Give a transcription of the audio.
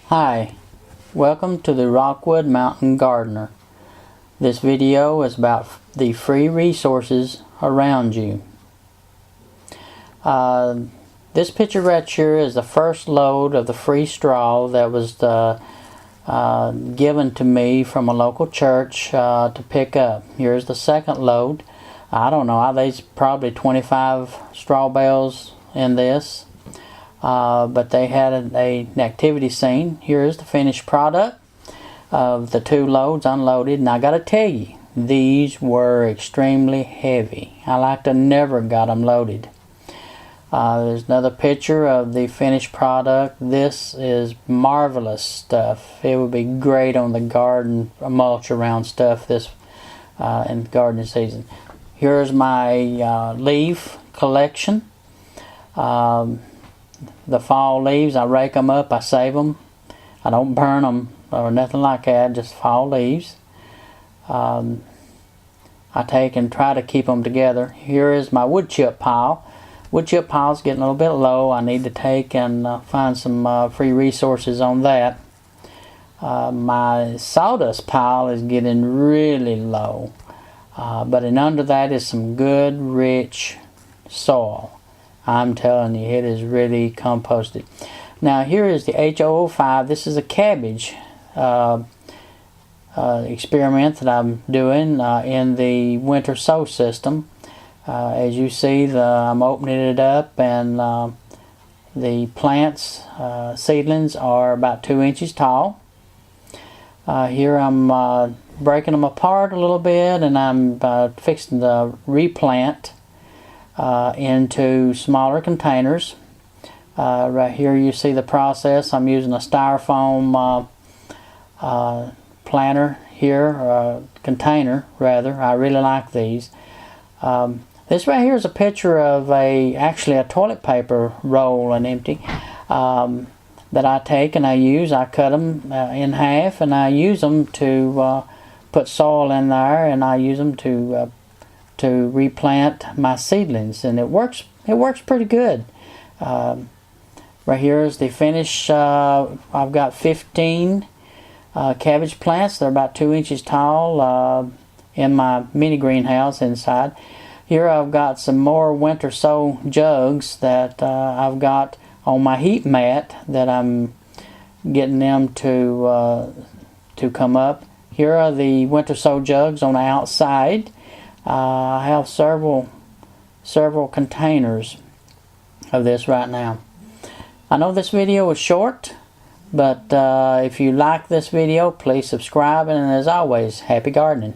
Hi, welcome to the Rockwood Mountain Gardener. This video is about the free resources around you. This picture right here is the first load of the free straw that was given to me from a local church to pick up. Here's the second load. I don't know, there's probably 25 straw bales in this. But they had an activity scene. Here is the finished product of the two loads unloaded, and I gotta tell you, these were extremely heavy. I like to never got them loaded. There's another picture of the finished product. This is marvelous stuff. It would be great on the garden mulch around stuff this in gardening season. Here's my leaf collection. The fall leaves, I rake them up, I save them. I don't burn them or nothing like that, just fall leaves. I take and try to keep them together. Here is my wood chip pile. Wood chip pile's getting a little bit low. I need to take and find some free resources on that. My sawdust pile is getting really low. But under that is some good, rich soil. I'm telling you, it is really composted. Now here is the GV01.007. This is a cabbage experiment that I'm doing in the winter sow system. As you see, I'm opening it up, and the plants, seedlings, are about 2 inches tall. Here I'm breaking them apart a little bit, and I'm fixing to replant into smaller containers. Right here you see the process. I'm using a styrofoam planter here, container rather. I really like these. This right here is a picture of actually a toilet paper roll and empty that I take and I use. I cut them in half, and I use them to put soil in there, and I use them to replant my seedlings, and it works pretty good. Right here is the finish. I've got 15 cabbage plants. They're about 2 inches tall in my mini greenhouse inside. Here I've got some more winter sow jugs that I've got on my heat mat that I'm getting them to come up. Here are the winter sow jugs on the outside. I have several containers of this right now. I know this video is short, but if you like this video, please subscribe, and as always, happy gardening.